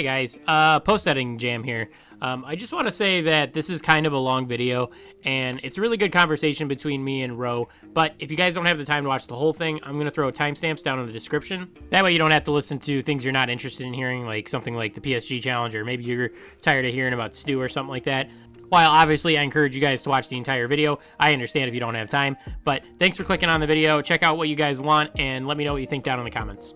Hey guys, post editing jam here. I just want to say that this is kind of a long video, and it's a really good conversation between me and Ro, but if you guys don't have the time to watch the whole thing, I'm going to throw timestamps down in the description. That way you don't have to listen to things you're not interested in hearing, like something like the PSG challenge, or maybe you're tired of hearing about Stu or something like that. While obviously I encourage you guys to watch the entire video, I understand if you don't have time, but thanks for clicking on the video. Check out what you guys want, and let me know what you think down in the comments.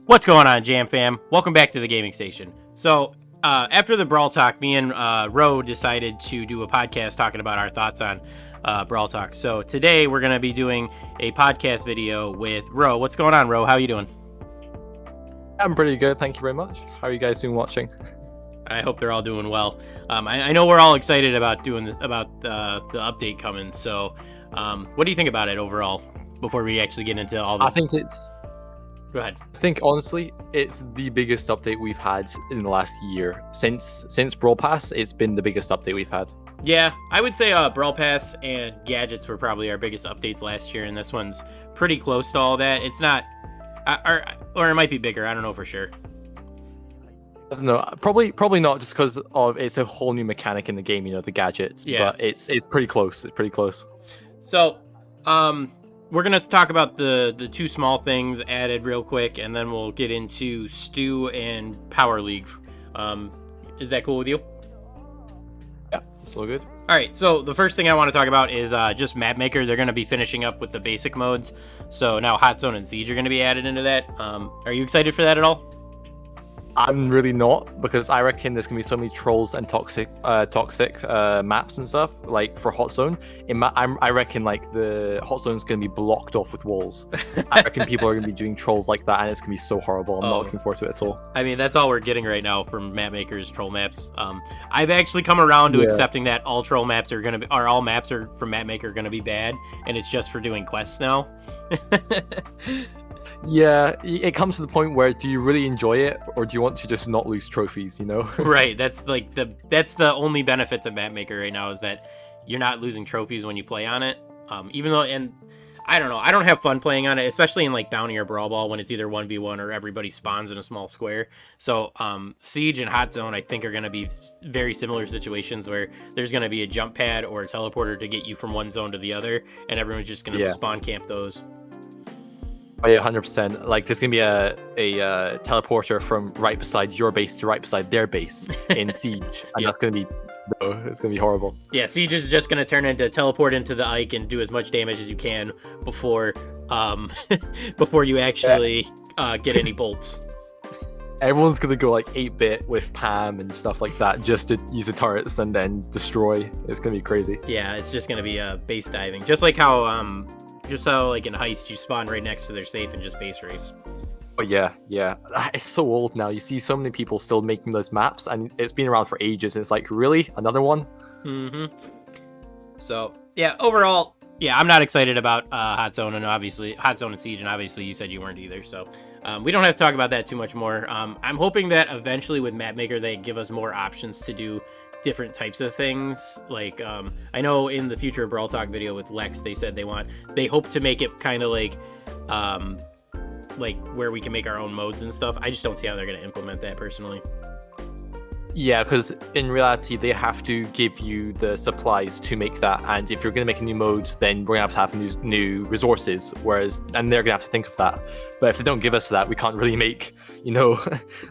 What's going on, Jam Fam? Welcome back to the gaming station. So, after the Brawl Talk, me and Ro decided to do a podcast talking about our thoughts on Brawl Talk. So today we're going to be doing a podcast video with Ro. What's going on, Ro? How are you doing? I'm pretty good, thank you very much. How are you guys doing watching? I hope they're all doing well. I know we're all excited about doing this, about the update coming. So, what do you think about it overall? Before we actually get into all this, Go ahead. I think honestly, it's the biggest update we've had in the last year. Since Brawl Pass, it's been the biggest update we've had. Yeah, I would say Brawl Pass and gadgets were probably our biggest updates last year, and this one's pretty close to all that. It's not, or it might be bigger. I don't know for sure. I don't know. Probably not, just because of it's a whole new mechanic in the game. You know, the gadgets. Yeah. But it's pretty close. It's pretty close. So, we're going to talk about the two small things added real quick, and then we'll get into Stu and Power League. Is that cool with you? Yeah, it's all good. All right, so the first thing I want to talk about is just Mapmaker. They're going to be finishing up with the basic modes. So now Hot Zone and Siege are going to be added into that. Are you excited for that at all? I'm really not, because I reckon there's gonna be so many trolls and toxic maps and stuff. Like for Hot Zone, I reckon like the Hot Zone's gonna be blocked off with walls. I reckon people are gonna be doing trolls like that, and it's gonna be so horrible. I'm not looking forward to it at all. I mean, that's all we're getting right now from Mapmaker's troll maps. I've actually come around to accepting that all troll maps are gonna be, or all maps are from Mapmaker gonna be bad, and it's just for doing quests now. Yeah, it comes to the point where do you really enjoy it, or do you want to just not lose trophies, you know? Right, that's like that's the only benefit to Mapmaker right now, is that you're not losing trophies when you play on it. Even though, and I don't know, I don't have fun playing on it, especially in like Bounty or Brawl Ball when it's either 1v1 or everybody spawns in a small square. So Siege and Hot Zone, I think, are going to be very similar situations where there's going to be a jump pad or a teleporter to get you from one zone to the other, and everyone's just going to spawn camp those. Oh yeah, 100%. Like there's gonna be a teleporter from right beside your base to right beside their base in Siege, and that's gonna be it's gonna be horrible. Yeah, Siege is just gonna turn into teleport into the Ike and do as much damage as you can before before you actually get any bolts. Everyone's gonna go like 8-bit with Pam and stuff like that just to use the turrets and then destroy. It's gonna be crazy. Yeah, it's just gonna be base diving, just like how like in Heist, you spawn right next to their safe and just base race. Oh yeah. It's so old now. You see so many people still making those maps, and it's been around for ages, and it's like, really? Another one? Mm-hmm. So, yeah, overall, yeah, I'm not excited about Hot Zone, and obviously, Hot Zone and Siege, and obviously you said you weren't either, so we don't have to talk about that too much more. I'm hoping that eventually with Mapmaker, they give us more options to do different types of things. Like I know in the future Brawl Talk video with Lex, they said they hope to make it kind of like where we can make our own modes and stuff. I just don't see how they're going to implement that personally. Yeah, because in reality they have to give you the supplies to make that, and if you're going to make a new mode, then we're going to have new resources, and they're going to have to think of that. But if they don't give us that, we can't really make, you know,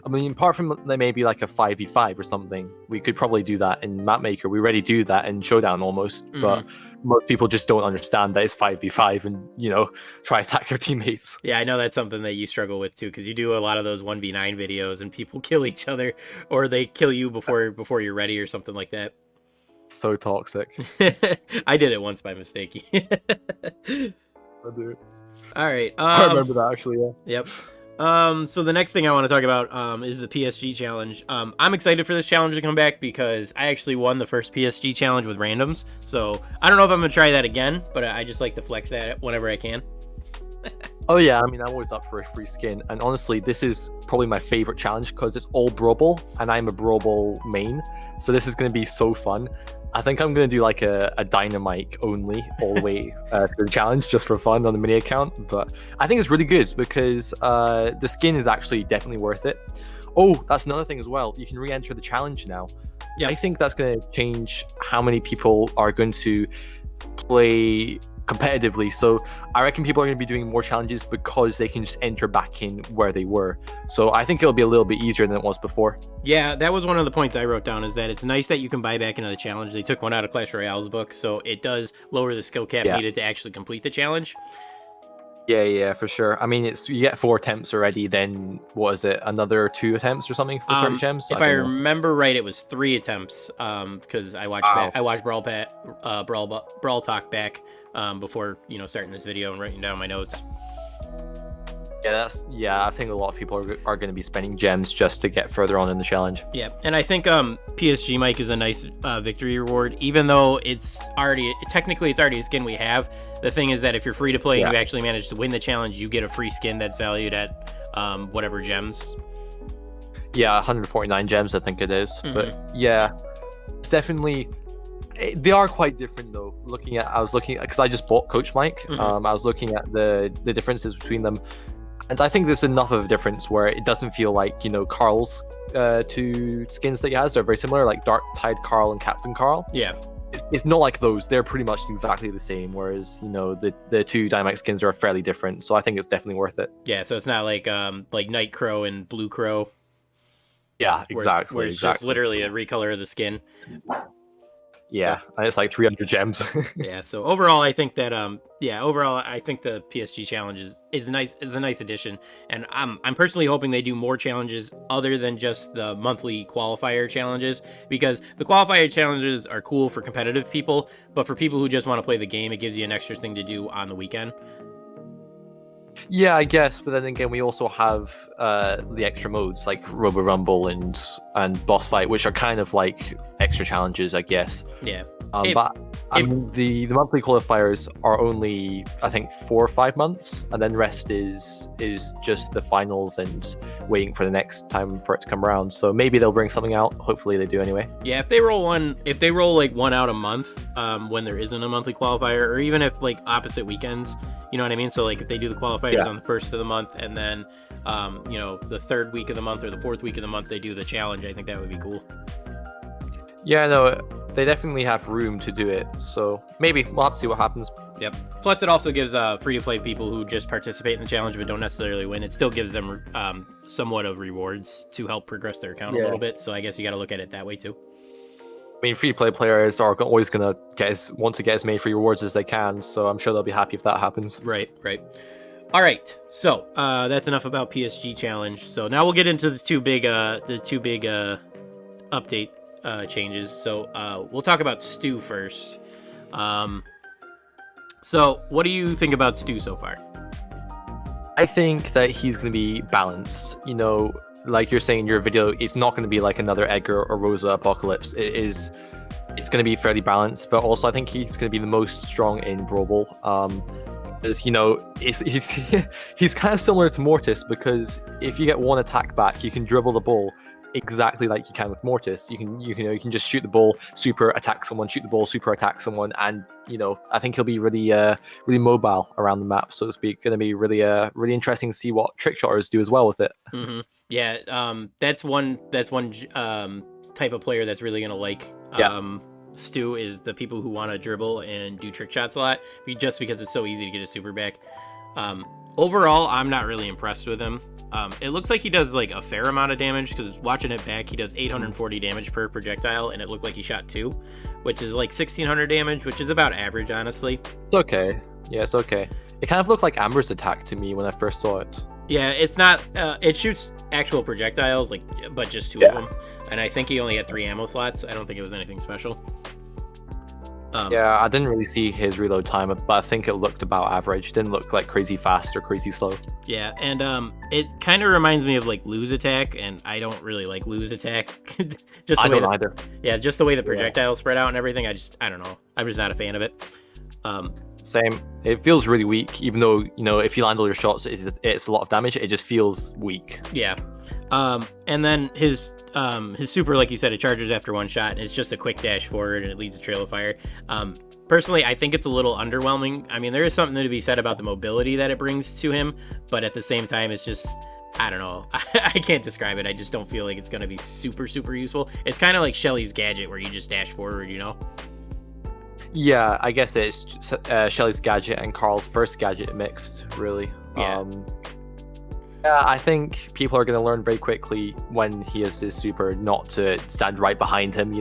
I mean, apart from maybe like a 5v5 or something, we could probably do that in Mapmaker. We already do that in Showdown almost, but most people just don't understand that it's 5v5 and, you know, try to attack their teammates. Yeah, I know that's something that you struggle with too, because you do a lot of those 1v9 videos and people kill each other, or they kill you before you're ready or something like that. So toxic. I did it once by mistake. I do. All right. I remember that actually, yeah. Yep. So the next thing I want to talk about is the PSG challenge. I'm excited for this challenge to come back because I actually won the first PSG challenge with randoms. So I don't know if I'm going to try that again, but I just like to flex that whenever I can. Oh yeah, I mean, I'm always up for a free skin, and honestly, this is probably my favorite challenge because it's all Brawl, and I'm a Brawl main, so this is going to be so fun. I think I'm going to do like a Dynamite only all the way through the challenge just for fun on the mini account, but I think it's really good because the skin is actually definitely worth it. Oh, that's another thing as well. You can re-enter the challenge now. Yeah, I think that's going to change how many people are going to play competitively. So I reckon people are going to be doing more challenges because they can just enter back in where they were. So I think it'll be a little bit easier than it was before. yeah, that was one of the points I wrote down, is that it's nice that you can buy back into the challenge. They took one out of Clash Royale's book, so it does lower the skill cap Yeah. needed to actually complete the challenge. Yeah, for sure. I mean, it's you get 4 attempts already, then what is it, another 2 attempts or something for 30 gems? If I remember right, it was 3 attempts. Because I watched Brawl Talk back before starting this video and writing down my notes. I think a lot of people are going to be spending gems just to get further on in the challenge. Yeah, and I think PSG Mike is a nice victory reward, even though it's already a skin we have. The thing is that if you're free to play and you actually manage to win the challenge, you get a free skin that's valued at whatever gems. Yeah, 149 gems I think it is. Mm-hmm. But yeah, it's definitely, they are quite different though. I was looking because I just bought Coach Mike. Mm-hmm. I was looking at the differences between them. And I think there's enough of a difference where it doesn't feel like, Carl's 2 skins that he has are very similar, like Dark Tide Carl and Captain Carl. Yeah. It's not like those. They're pretty much exactly the same, whereas, the 2 Dynamite skins are fairly different. So I think it's definitely worth it. Yeah, so it's not like Night Crow and Blue Crow. Yeah, exactly. Where it's just literally a recolor of the skin. Yeah, and it's like 300 gems. Yeah, so overall I think that I think the PSG challenge is a nice addition, and I'm personally hoping they do more challenges other than just the monthly qualifier challenges, because the qualifier challenges are cool for competitive people, but for people who just want to play the game, it gives you an extra thing to do on the weekend. Yeah, I guess, but then again, we also have the extra modes like Robo Rumble and Boss Fight, which are kind of like extra challenges, I guess. Yeah. The monthly qualifiers are only, I think, 4 or 5 months, and then the rest is just the finals and waiting for the next time for it to come around. So maybe they'll bring something out. Hopefully they do anyway. Yeah, if they roll like one out a month, when there isn't a monthly qualifier, or even if like opposite weekends, you know what I mean? So like if they do the qualifiers on the 1st of the month, and then the 3rd week of the month or the 4th week of the month they do the challenge, I think that would be cool. Yeah, no, they definitely have room to do it. So maybe we'll have to see what happens. Yep. Plus, it also gives free-to-play people who just participate in the challenge but don't necessarily win. It still gives them somewhat of rewards to help progress their account a little bit. So I guess you got to look at it that way too. I mean, free-to-play players are always going to want to get as many free rewards as they can. So I'm sure they'll be happy if that happens. Right. All right. So that's enough about PSG challenge. So now we'll get into the two big update changes. So we'll talk about Stu first. So what do you think about Stu so far? I think that he's going to be balanced. Like you're saying in your video, it's not going to be like another Edgar or Rosa apocalypse. It's going to be fairly balanced, but also I think he's going to be the most strong in Brawl. Because he's kind of similar to Mortis, because if you get one attack back, you can dribble the ball exactly like you can with Mortis. You can just shoot the ball, super attack someone, shoot the ball, super attack someone, and I think he'll be really mobile around the map, so to speak. Going to be really interesting to see what trick shotters do as well with it. Mm-hmm. Yeah, that's one type of player that's really going to like Stu, is the people who want to dribble and do trick shots a lot, just because it's so easy to get a super back. Overall, I'm not really impressed with him. It looks like he does like a fair amount of damage, because watching it back, he does 840 damage per projectile, and it looked like he shot 2, which is like 1600 damage, which is about average, honestly. It's okay. Yeah, it's okay. It kind of looked like Amber's attack to me when I first saw it. Yeah, it's not. It shoots actual projectiles, but just 2 of them, and I think he only had 3 ammo slots. I don't think it was anything special. Yeah, I didn't really see his reload time, but I think it looked about average. Didn't look like crazy fast or crazy slow. Yeah, and it kind of reminds me of like Lou's attack, and I don't really like Lou's attack. I don't either. Yeah, just the way the projectiles spread out and everything. I don't know. I'm just not a fan of it. Same. It feels really weak, even though, if you land all your shots, it's a lot of damage. It just feels weak. Yeah. And then his super, like you said, it charges after one shot, and it's just a quick dash forward, and it leaves a trail of fire. Personally, I think it's a little underwhelming. I mean, there is something to be said about the mobility that it brings to him, but at the same time, it's just, I don't know. I can't describe it. I just don't feel like it's going to be super, super useful. It's kind of like Shelly's gadget, where you just dash forward, Yeah, I guess it's Shelly's gadget and Carl's first gadget mixed, really. Yeah. Yeah, I think people are going to learn very quickly when he has his super not to stand right behind him,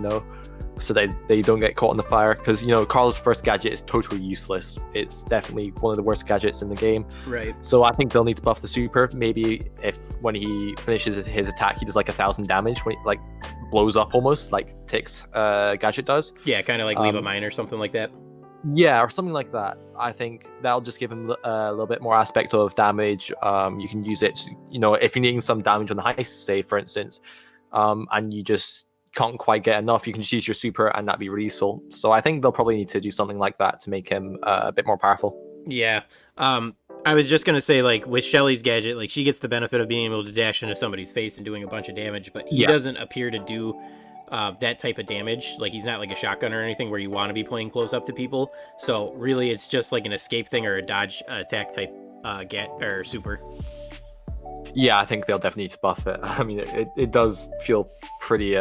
so they don't get caught in the fire. Because, Carl's first gadget is totally useless. It's definitely one of the worst gadgets in the game. Right. So I think they'll need to buff the super. Maybe if when he finishes his attack, he does like 1,000 damage when he blows up almost, like Tick's gadget does. Yeah, kind of like Leave a Mine or something like that. Yeah, or something like that. I think that'll just give him a little bit more aspect of damage. You can use it, if you're needing some damage on the heist, say, for instance, and you just can't quite get enough, you can just use your super, and that'd be really useful. So I think they'll probably need to do something like that to make him a bit more powerful. Yeah. I was just going to say, with Shelly's gadget, she gets the benefit of being able to dash into somebody's face and doing a bunch of damage, but he doesn't appear to do that type of damage. He's not like a shotgun or anything where you want to be playing close up to people. So really, it's just like an escape thing or a dodge attack type super. Yeah, I think they'll definitely need to buff it. I mean, it does feel pretty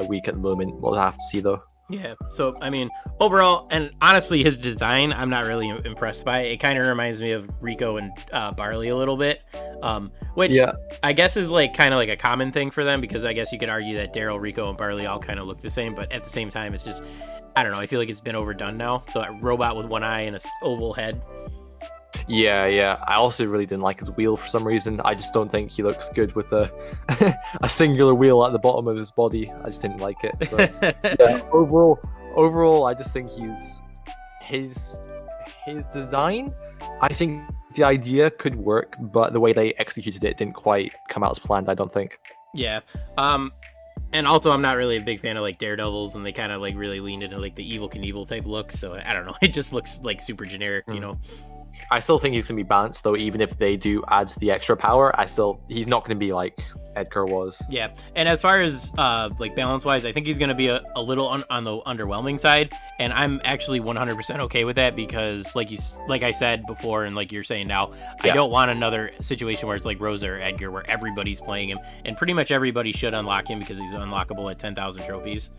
weak at the moment. We'll have to see, though. Yeah, so, I mean, overall, and honestly, his design, I'm not really impressed by. It kind of reminds me of Rico and Barley a little bit, which I guess is kind of like a common thing for them, because I guess you could argue that Daryl, Rico, and Barley all kind of look the same, but at the same time, it's just, I don't know, I feel like it's been overdone now. So that robot with one eye and a oval head. Yeah. I also really didn't like his wheel for some reason. I just don't think he looks good with a a singular wheel at the bottom of his body. I just didn't like it. So, yeah, overall, I just think his design. I think the idea could work, but the way they executed it didn't quite come out as planned, I don't think. Yeah. And also, I'm not really a big fan of Daredevils, and they kind of really leaned into the Evel Knievel type look. So I don't know. It just looks super generic, I still think he's gonna be balanced, though. Even if they do add the extra power, he's not gonna be like Edgar was. Yeah, and as far as balance wise, I think he's gonna be a little on the underwhelming side, and I'm actually 100% okay with that, because like I said before, and like you're saying now, I don't want another situation where it's like Rosa or Edgar, where everybody's playing him, and pretty much everybody should unlock him because he's unlockable at 10,000 trophies.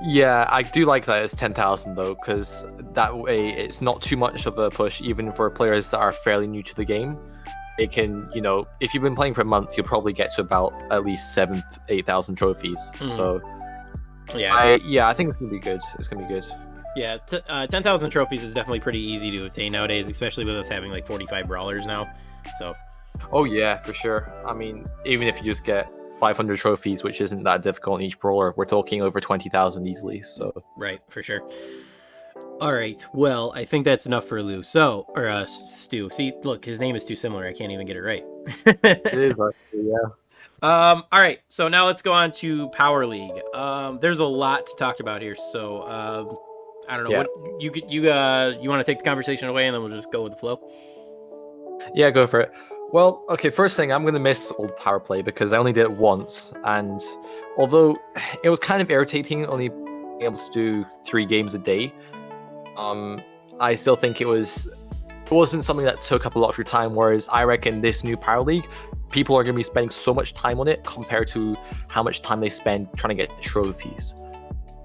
Yeah, I do like that it's 10,000 though, because that way it's not too much of a push, even for players that are fairly new to the game. It can, if you've been playing for a month, you'll probably get to about at least 8,000 trophies. So, I think it's gonna be good. It's gonna be good. Yeah, 10,000 trophies is definitely pretty easy to obtain nowadays, especially with us having 45 brawlers now. So. Oh yeah, for sure. I mean, even if you just get 500 trophies, which isn't that difficult in each brawler, we're talking over 20,000 easily. So right, for sure. All right, well, I think that's enough for Stu. Stu. See, look, his name is too similar. I can't even get it right. It is actually, yeah. All right, so now let's go on to Power League. There's a lot to talk about here, so I don't know. What you want to take the conversation away, and then we'll just go with the flow. Yeah, go for it. Well, okay, first thing, I'm going to miss old power play because I only did it once, and although it was kind of irritating only being able to do 3 games a day, I still think it wasn't something that took up a lot of your time, whereas I reckon this new Power League, people are going to be spending so much time on it compared to how much time they spend trying to get trophies.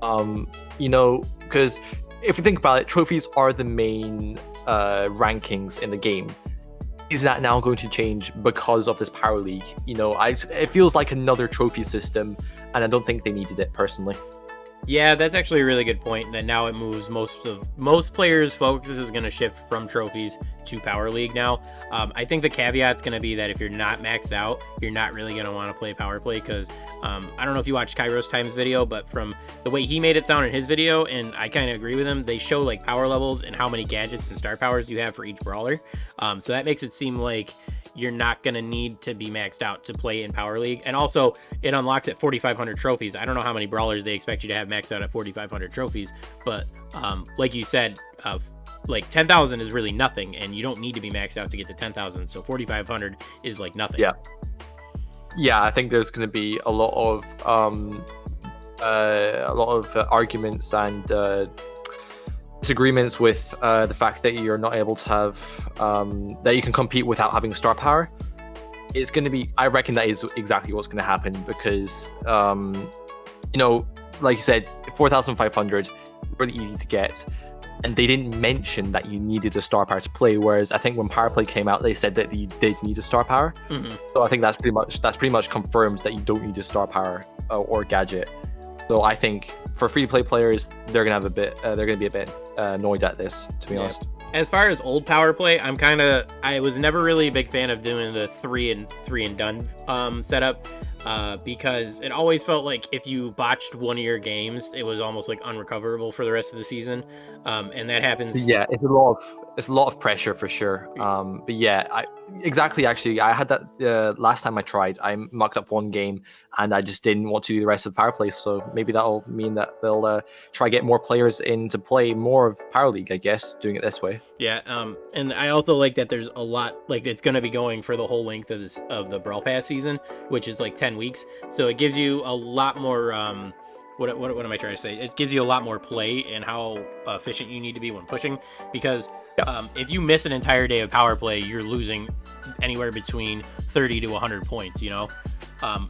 Because if you think about it, trophies are the main rankings in the game. Is that now going to change because of this Power League? It feels like another trophy system, and I don't think they needed it personally. Yeah, that's actually a really good point. That now it moves most players' focus is going to shift from trophies to Power League now. I think the caveat's going to be that if you're not maxed out, you're not really going to want to play Power Play, because I don't know if you watched Kairos Time's video, but from the way he made it sound in his video, and I kind of agree with him, they show like power levels and how many gadgets and star powers you have for each brawler. So that makes it seem like you're not going to need to be maxed out to play in Power League. And also, it unlocks at 4,500 trophies. I don't know how many brawlers they expect you to have maxed out at 4,500 trophies, but like you said, like 10,000 is really nothing, and you don't need to be maxed out to get to 10,000. So 4,500 is like nothing. Yeah, I think there's going to be a lot of arguments and disagreements with the fact that you're not able to have that you can compete without having star power. It's going to be, I reckon that is exactly what's going to happen, because you know, like you said, 4,500 really easy to get, and they didn't mention that you needed a star power to play, whereas I think when Power Play came out, they said that you did need a star power. So I think that's pretty much confirms that you don't need a star power or gadget. So I think for free-to-play players, they're gonna be a bit annoyed at this, to be honest. As far as old Power Play, I was never really a big fan of doing the three and done setup, because it always felt like if you botched one of your games, it was almost like unrecoverable for the rest of the season, and that happens. Yeah, it's a lot of pressure for sure. But yeah, exactly. Actually, I had that last time I tried. I mucked up one game, and I just didn't want to do the rest of Power Play. So maybe that'll mean that they'll try get more players in to play more of Power League, I guess, doing it this way. Yeah, and I also like that there's a lot, like it's going to be going for the whole length of the Brawl Pass season, which is like 10 weeks. So it gives you a lot more, what am I trying to say? It gives you a lot more play and how efficient you need to be when pushing, because if you miss an entire day of Power Play, you're losing anywhere between 30 to 100 points, you know?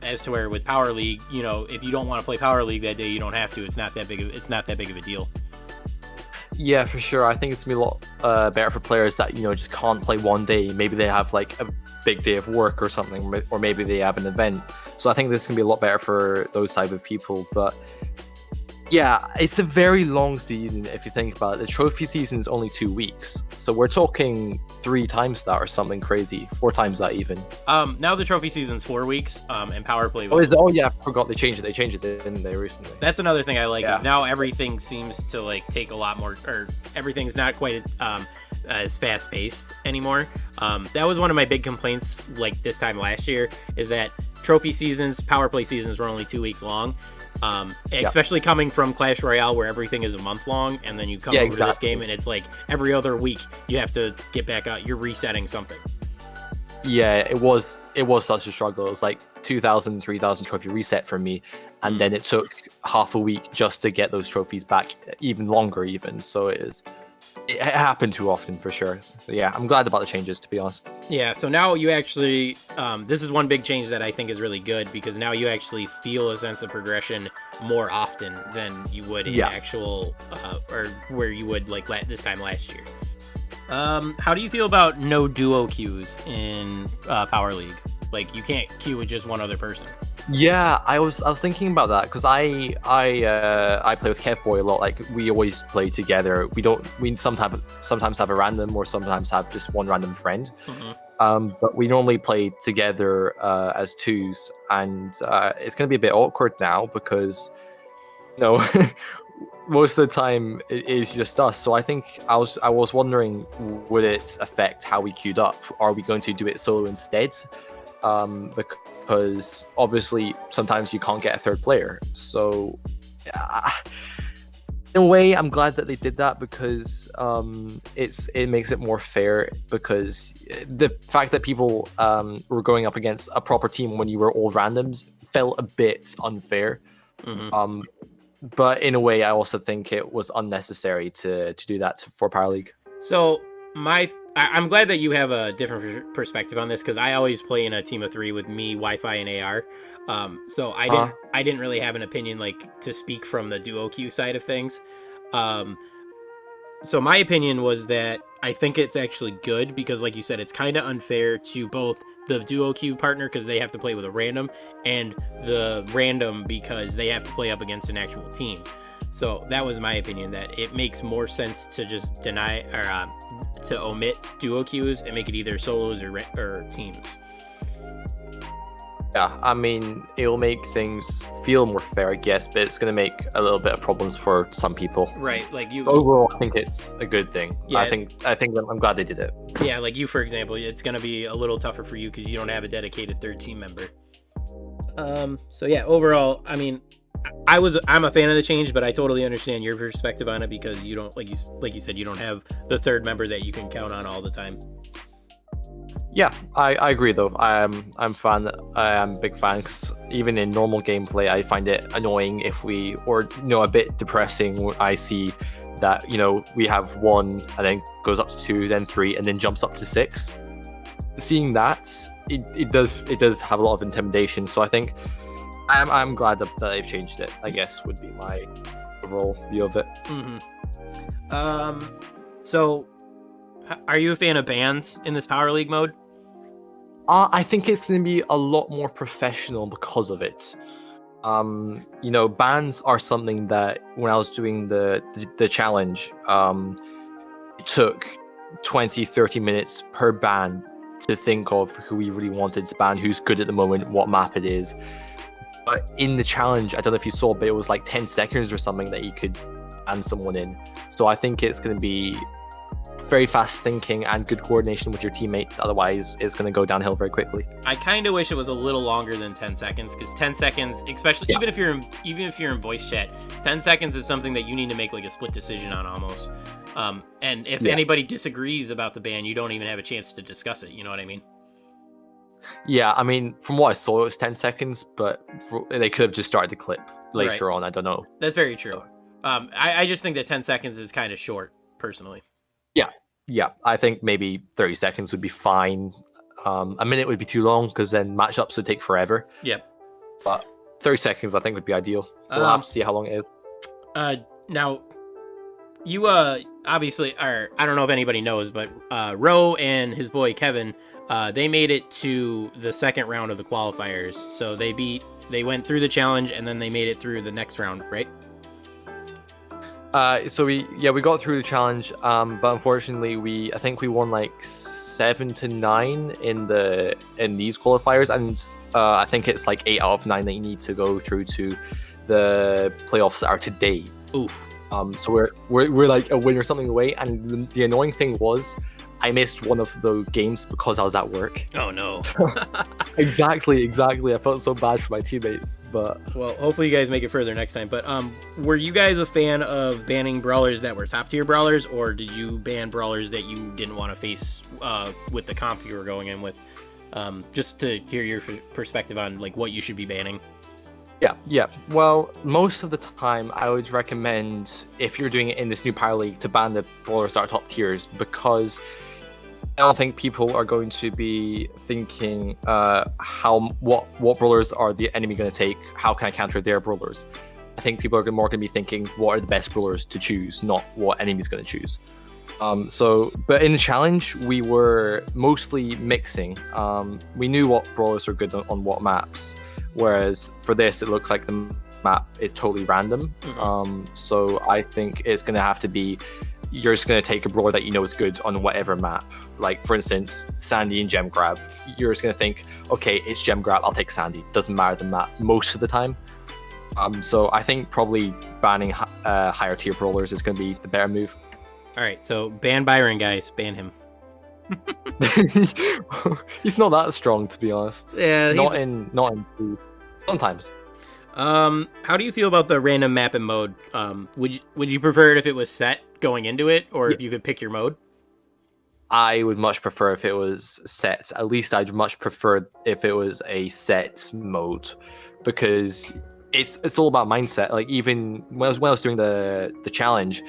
As to where with Power League, you know, if you don't want to play Power League that day, you don't have to. It's not that big of a deal. Yeah, for sure. I think it's gonna be a lot better for players that, you know, just can't play one day. Maybe they have like a big day of work or something, or maybe they have an event. So I think this can be a lot better for those type of people. But yeah, it's a very long season if you think about it. The trophy season is only 2 weeks, so we're talking 3 times that or something crazy, 4 times that even. Now the trophy season's 4 weeks, and Power Play. Oh yeah, I forgot they changed it. They changed it, didn't they, recently? That's another thing I like, is now everything seems to like take a lot more, or everything's not quite as fast paced anymore. That was one of my big complaints, like this time last year, is that trophy seasons, Power Play seasons were only 2 weeks long. Especially coming from Clash Royale, where everything is a month long, and then you come over to this game and it's like every other week you have to get back out. You're resetting something. Yeah, it was such a struggle. It was like 2,000, 3,000 trophy reset for me, and then it took half a week just to get those trophies back, even longer even. So it happened too often for sure. So yeah, I'm glad about the changes, to be honest. Yeah, so now you actually, this is one big change that I think is really good, because now you actually feel a sense of progression more often than you would in actual, or where you would like this time last year. How do you feel about no duo queues in Power League? Like, you can't queue with just one other person. Yeah, I was thinking about that, because I play with Kevboy a lot. Like, we always play together. We sometimes have a random, or sometimes have just one random friend. But we normally play together as twos, and it's going to be a bit awkward now, because you know most of the time it is just us. So I think I was wondering, would it affect how we queued up? Are we going to do it solo instead? Because obviously sometimes you can't get a third player. So in a way, I'm glad that they did that, because it makes it more fair, because the fact that people were going up against a proper team when you were all randoms felt a bit unfair. But in a way, I also think it was unnecessary to do that for Power League. So I'm glad that you have a different perspective on this, because I always play in a team of 3 with me, Wi-Fi, and AR. So I didn't really have an opinion like to speak from the duo queue side of things. So my opinion was that I think it's actually good, because like you said, it's kind of unfair to both the duo queue partner, because they have to play with a random, and the random because they have to play up against an actual team. So that was my opinion, that it makes more sense to just deny or to omit duo queues and make it either solos or teams. Yeah, I mean, it'll make things feel more fair, I guess, but it's going to make a little bit of problems for some people. Right, like you. Overall, I think it's a good thing. Yeah. I think I'm glad they did it. Yeah, like you, for example, it's going to be a little tougher for you because you don't have a dedicated third team member. So yeah, overall, I mean, I'm a fan of the change, but I totally understand your perspective on it because you don't, like you said, you don't have the third member that you can count on all the time. Yeah, I agree though. I'm fan. I'm a big fan because even in normal gameplay, I find it annoying if a bit depressing when I see that we have 1 and then goes up to 2, then 3, and then jumps up to 6. Seeing that, it does have a lot of intimidation. So I think I'm glad that they've changed it, I guess, would be my overall view of it. So are you a fan of bans in this Power League mode? I think it's going to be a lot more professional because of it. Bans are something that when I was doing the challenge, it took 20-30 minutes per ban to think of who we really wanted to ban, who's good at the moment, what map it is. But in the challenge, I don't know if you saw, but it was like 10 seconds or something that you could ban someone in. So I think it's going to be very fast thinking and good coordination with your teammates. Otherwise, it's going to go downhill very quickly. I kind of wish it was a little longer than 10 seconds because 10 seconds, especially even if you're in voice chat, 10 seconds is something that you need to make like a split decision on almost. And if anybody disagrees about the ban, you don't even have a chance to discuss it. You know what I mean? Yeah, I mean, from what I saw, it was 10 seconds, but they could have just started the clip later on. I don't know. That's very true. I just think that 10 seconds is kind of short, personally. Yeah, I think maybe 30 seconds would be fine. A minute would be too long because then matchups would take forever. Yep. But 30 seconds I think would be ideal. So we'll have to see how long it is. Now, you obviously are, I don't know if anybody knows, but Ro and his boy Kevin, they made it to the second round of the qualifiers. So they went through the challenge and then they made it through the next round, right? So we got through the challenge, but unfortunately I think we won like 7-9 in these qualifiers, and I think it's like 8 out of 9 that you need to go through to the playoffs that are today. Oof. So we're like a win or something away, and the annoying thing was I missed one of the games because I was at work. Oh no. Exactly. I felt so bad for my teammates, but well, hopefully you guys make it further next time. But were you guys a fan of banning brawlers that were top tier brawlers, or did you ban brawlers that you didn't want to face with the comp you were going in with? Just to hear your perspective on like what you should be banning. Yeah. Well, most of the time, I would recommend, if you're doing it in this new Power League, to ban the brawlers that are top tiers, because I don't think people are going to be thinking what brawlers are the enemy going to take, how can I counter their brawlers. I think people are more going to be thinking what are the best brawlers to choose, not what enemy's going to choose. But in the challenge, we were mostly mixing. We knew what brawlers are good on what maps, whereas for this, it looks like the map is totally random. So I think it's going to have to be, you're just going to take a brawler that you know is good on whatever map. Like, for instance, Sandy and Gem Grab. You're just going to think, okay, it's Gem Grab, I'll take Sandy. Doesn't matter the map most of the time. So I think probably banning higher tier brawlers is going to be the better move. All right, so ban Byron, guys. Ban him. He's not that strong, to be honest. Yeah, not in food. Sometimes. How do you feel about the random map and mode? Would you prefer it if it was set going into it, or if you could pick your mode? I would much prefer if it was set. At least I'd much prefer if it was a set mode, because it's all about mindset. Like, even when I was doing the challenge,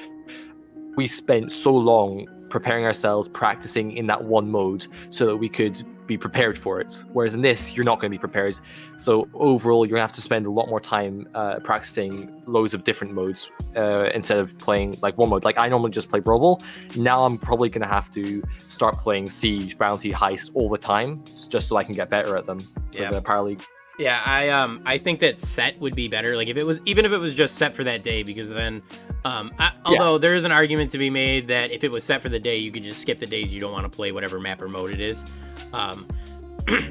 we spent so long preparing ourselves, practicing in that one mode so that we could be prepared for it. Whereas in this, you're not going to be prepared. So overall, you're going to have to spend a lot more time practicing loads of different modes instead of playing like one mode. Like, I normally just play Brawl. Now I'm probably going to have to start playing Siege, Bounty, Heist all the time, just so I can get better at them for the Power League. Yeah, I think that set would be better. Like if it was, even if it was just set for that day, because then, Yeah. although there is an argument to be made that if it was set for the day, you could just skip the days you don't want to play whatever map or mode it is. Um,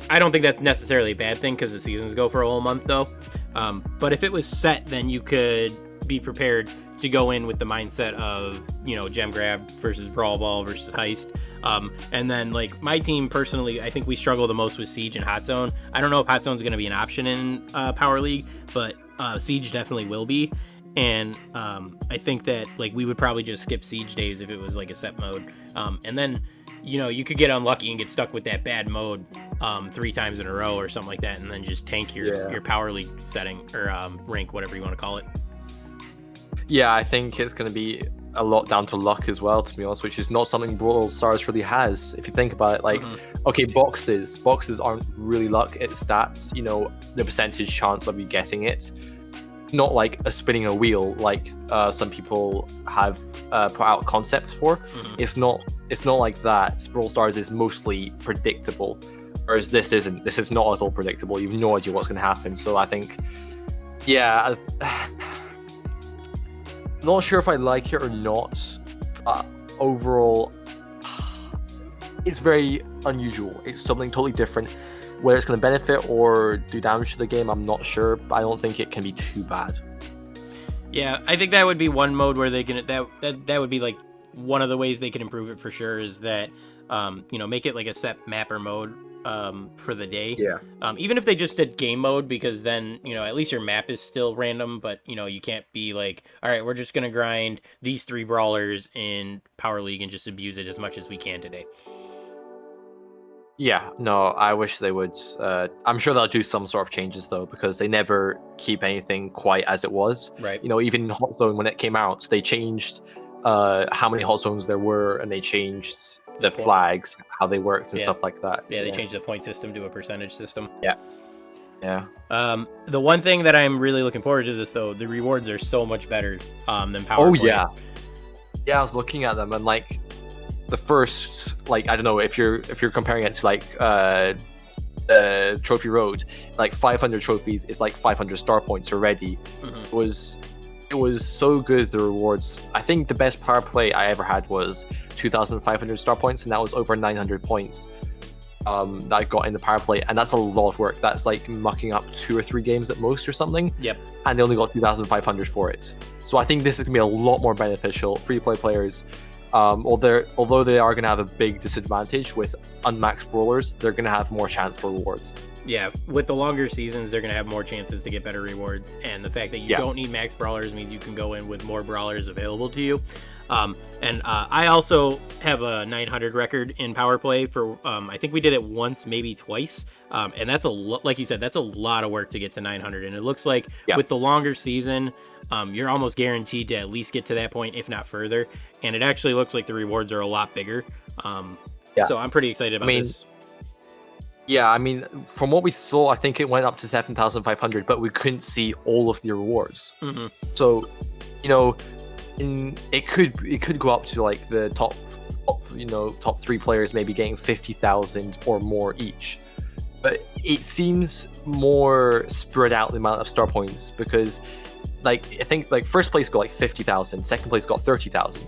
I don't think that's necessarily a bad thing because the seasons go for a whole month though. But if it was set, then you could be prepared to go in with the mindset of, you know, gem grab versus brawl ball versus heist. And then like my team personally, I think we struggle the most with siege and hot zone. I don't know if hot zone's going to be an option in Power League, but siege definitely will be. And I think that like we would probably just skip siege days if it was like a set mode. And then, you know, you could get unlucky and get stuck with that bad mode 3 times in a row or something like that, and then just tank your Power League setting or rank, whatever you want to call it. Yeah, I think it's going to be a lot down to luck as well, to be honest, which is not something Brawl Stars really has. If you think about it, like, okay, boxes aren't really luck, it's stats, you know, the percentage chance of you getting it. Not like spinning a wheel, like some people have put out concepts for. It's not like that. Brawl Stars is mostly predictable, whereas this isn't. This is not at all predictable. You've no idea what's going to happen. So I think, yeah, not sure if I like it or not. Overall, it's very unusual. It's something totally different. Whether it's going to benefit or do damage to the game, I'm not sure, but I don't think it can be too bad. Yeah, I think that would be one mode where they can that would be like one of the ways they could improve it for sure, is that you know, make it like a set map or mode for the day. Yeah. Even if they just did game mode, because then, you know, at least your map is still random, but you know, you can't be like, all right, we're just gonna grind these 3 brawlers in Power League and just abuse it as much as we can today. Yeah, no, I wish they would. I'm sure they'll do some sort of changes though, because they never keep anything quite as it was. Right. You know, even Hot Zone, when it came out, they changed how many Hot Zones there were, and they changed the flags, how they worked, and stuff like that. Yeah, they changed the point system to a percentage system. Yeah. Yeah. The one thing that I'm really looking forward to this though, the rewards are so much better than Power Play. Yeah. Yeah, I was looking at them, and like the first, like, I don't know, if you're comparing it to like Trophy Road, like 500 trophies is like 500 star points already. It was so good, the rewards. I think the best Power Play I ever had was 2,500 star points, and that was over 900 points that I got in the Power Play, and that's a lot of work. That's like mucking up 2 or 3 games at most or something. Yep. And they only got 2,500 for it. So I think this is gonna be a lot more beneficial. Free-to-play players, although they are gonna have a big disadvantage with unmaxed brawlers, they're gonna have more chance for rewards. Yeah, with the longer seasons, they're going to have more chances to get better rewards. And the fact that you don't need max brawlers means you can go in with more brawlers available to you. I also have a 900 record in Power Play for, I think we did it once, maybe twice. And that's like you said, that's a lot of work to get to 900. And it looks like with the longer season, you're almost guaranteed to at least get to that point, if not further. And it actually looks like the rewards are a lot bigger. So I'm pretty excited about this. Yeah, I mean, from what we saw, I think it went up to 7,500, but we couldn't see all of the rewards. So, you know, it could go up to like the top 3 players maybe getting 50,000 or more each. But it seems more spread out the amount of star points, because like I think like first place got like 50,000, second place got 30,000.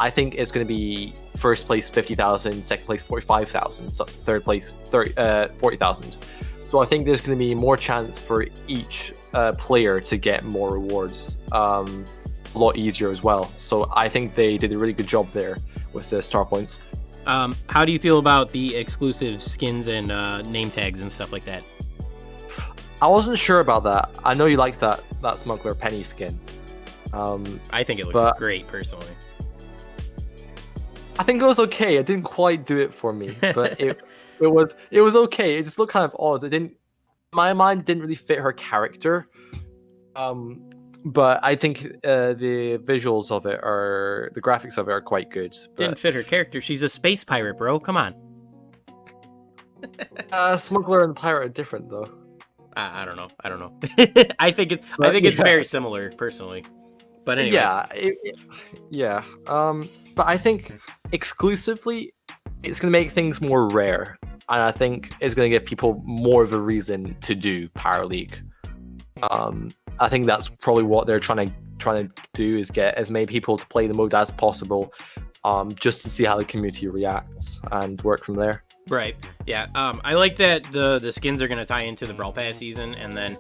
I think it's going to be first place 50,000, second place 45,000, so third place 40,000. So I think there's going to be more chance for each player to get more rewards, a lot easier as well. So I think they did a really good job there with the star points. How do you feel about the exclusive skins and name tags and stuff like that? I wasn't sure about that. I know you liked that Smuggler Penny skin. I think it looks great personally. I think it was okay. It didn't quite do it for me, but it was okay. It just looked kind of odd. It didn't, my mind didn't really fit her character. But I think the visuals of it the graphics of it are quite good. But didn't fit her character. She's a space pirate, bro. Come on. Smuggler and pirate are different though. I don't know. I think it's very similar personally. But anyway. Yeah. But I think exclusively, it's going to make things more rare, and I think it's going to give people more of a reason to do Power League. I think that's probably what they're trying to do, is get as many people to play the mode as possible, just to see how the community reacts and work from there. Right. Yeah. I like that the skins are going to tie into the Brawl Pass season, and then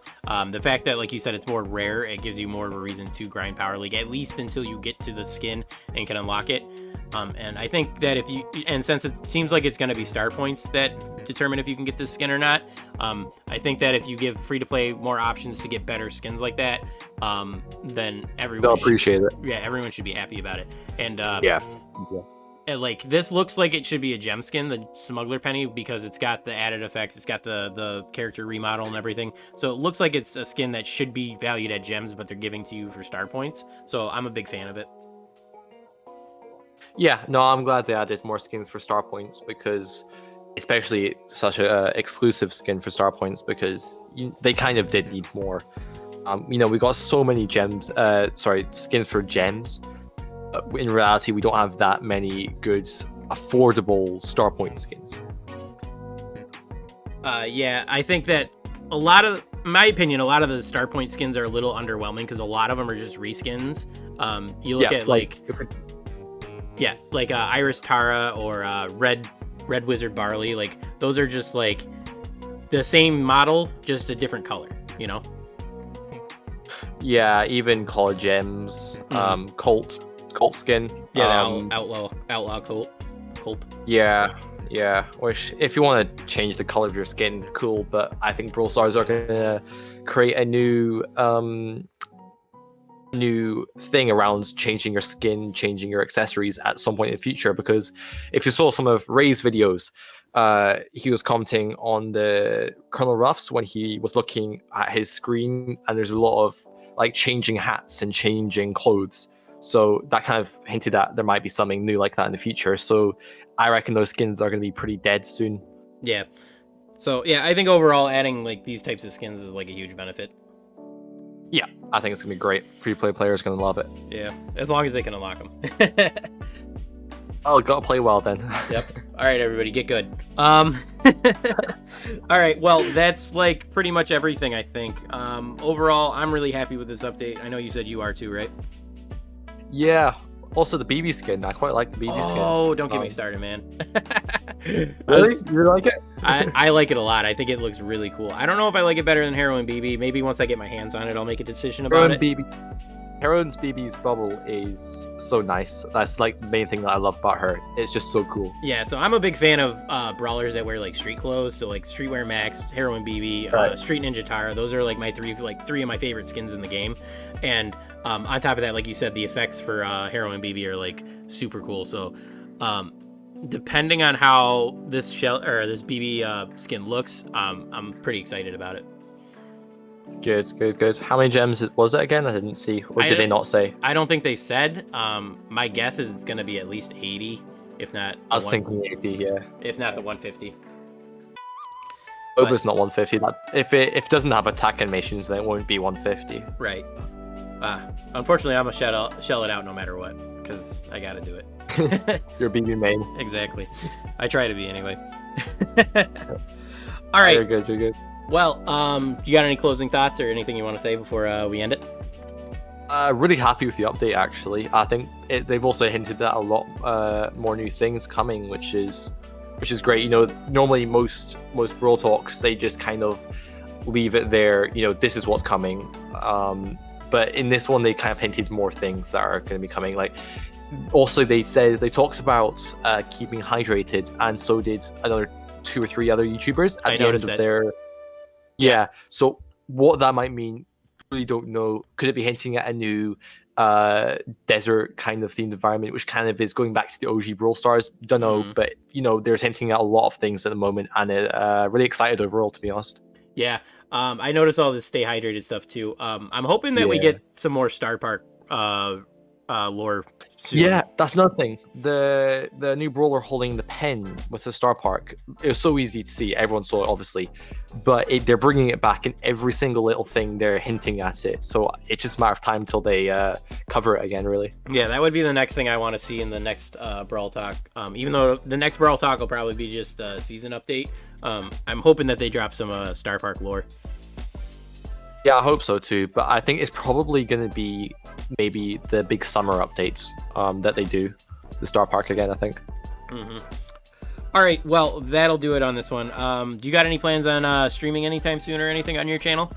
the fact that, like you said, it's more rare, it gives you more of a reason to grind Power League, at least until you get to the skin and can unlock it. And I think that since it seems like it's going to be star points that determine if you can get this skin or not, I think that if you give free-to-play more options to get better skins like that, then everyone They'll appreciate it. Yeah, everyone should be happy about it. And yeah. And like, this looks like it should be a gem skin, the Smuggler Penny, because it's got the added effects, it's got the character remodel and everything. So it looks like it's a skin that should be valued at gems, but they're giving to you for star points. So I'm a big fan of it. Yeah, no, I'm glad they added more skins for star points, because especially such a exclusive skin for star points, because they kind of did need more. We got so many skins for gems. In reality, we don't have that many good, affordable star point skins. Yeah, I think that in my opinion, a lot of the star point skins are a little underwhelming, because a lot of them are just reskins. You look at Iris Tara or Red Wizard Barley, like those are just like the same model, just a different color, Yeah, even Call of Gems, Colt skin. Yeah, the outlaw Colt. Yeah. Which, if you want to change the color of your skin, cool. But I think Brawl Stars are going to create a new thing around changing your skin, changing your accessories at some point in the future. Because if you saw some of Ray's videos, he was commenting on the Colonel Ruffs when he was looking at his screen, and there's a lot of like changing hats and changing clothes. So that kind of hinted that there might be something new like that in the future. So I reckon those skins are going to be pretty dead soon. Yeah. So yeah, I think overall adding like these types of skins is like a huge benefit. Yeah, I think it's going to be great. Free-to-play players are going to love it. Yeah, as long as they can unlock them. Oh, gotta play well then. Yep. All right, everybody, get good. All right, well, that's like pretty much everything, I think. Overall, I'm really happy with this update. I know you said you are too, right? Yeah. Also, the BB skin. I quite like the BB skin. Oh, don't get me started, man. Really? You like it? I like it a lot. I think it looks really cool. I don't know if I like it better than Heroin BB. Maybe once I get my hands on it, I'll make a decision about it. Heroin's BB's bubble is so nice. That's like the main thing that I love about her. It's just so cool. Yeah, so I'm a big fan of brawlers that wear like street clothes. So like Streetwear Max, Heroin BB, right. Street Ninja Tara. Those are like my three of my favorite skins in the game. And on top of that, like you said, the effects for Heroin BB are like super cool. So depending on how this BB skin looks, I'm pretty excited about it. Good. How many gems was it again? I didn't see. Or did they not say? I don't think they said. My guess is it's going to be at least 80, if not... I was thinking 80, yeah. If not the 150. Hope it's not 150. If it doesn't have attack animations, then it won't be 150. Right. Unfortunately, I'm going to shell it out no matter what, because I got to do it. You're BB main. Exactly. I try to be anyway. All right. You're good. Well, you got any closing thoughts or anything you want to say before we end it? Really happy with the update, actually. I think they've also hinted at a lot more new things coming, which is great. Normally most Brawl Talks, they just kind of leave it there. This is what's coming. But in this one, they kind of hinted more things that are going to be coming. Like, also they talked about keeping hydrated, and so did another 2 or 3 other YouTubers at the end of their. Yeah, so what that might mean, really don't know. Could it be hinting at a new desert kind of themed environment, which kind of is going back to the OG Brawl Stars? Don't know, but there's hinting at a lot of things at the moment, and really excited overall, to be honest. Yeah, I noticed all this stay hydrated stuff too. I'm hoping that we get some more Star Park lore soon. Yeah, that's another thing. The new brawler holding the pen with the Star Park. It was so easy to see. Everyone saw it, obviously, but they're bringing it back in every single little thing. They're hinting at it, so it's just a matter of time till they cover it again. Really. Yeah, that would be the next thing I want to see in the next Brawl Talk. Even though the next Brawl Talk will probably be just a season update, I'm hoping that they drop some Star Park lore. Yeah, I hope so too. But I think it's probably going to be maybe the big summer updates that they do, the Star Park again, I think. Mm-hmm. All right, well, that'll do it on this one. Do you got any plans on streaming anytime soon or anything on your channel?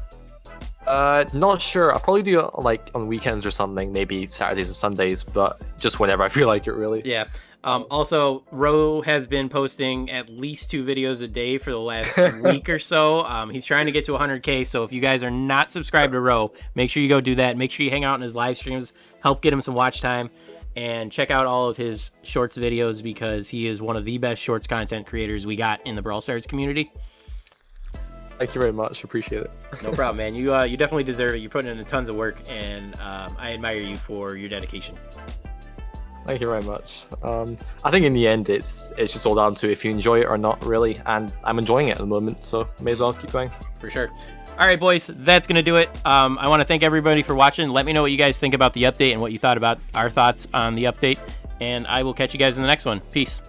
Not sure. I'll probably do it like on weekends or something, maybe Saturdays and Sundays, but just whenever I feel like it, really. Yeah. Also, Ro has been posting at least 2 videos a day for the last week or so. He's trying to get to 100K, so if you guys are not subscribed to Ro, make sure you go do that. Make sure you hang out in his live streams, help get him some watch time, and check out all of his shorts videos because he is one of the best shorts content creators we got in the Brawl Stars community. Thank you very much. Appreciate it. No problem, man. You definitely deserve it. You're putting in tons of work, and I admire you for your dedication. Thank you very much. I think in the end, it's just all down to if you enjoy it or not, really. And I'm enjoying it at the moment, so may as well keep going. For sure. All right, boys, that's going to do it. I want to thank everybody for watching. Let me know what you guys think about the update and what you thought about our thoughts on the update. And I will catch you guys in the next one. Peace.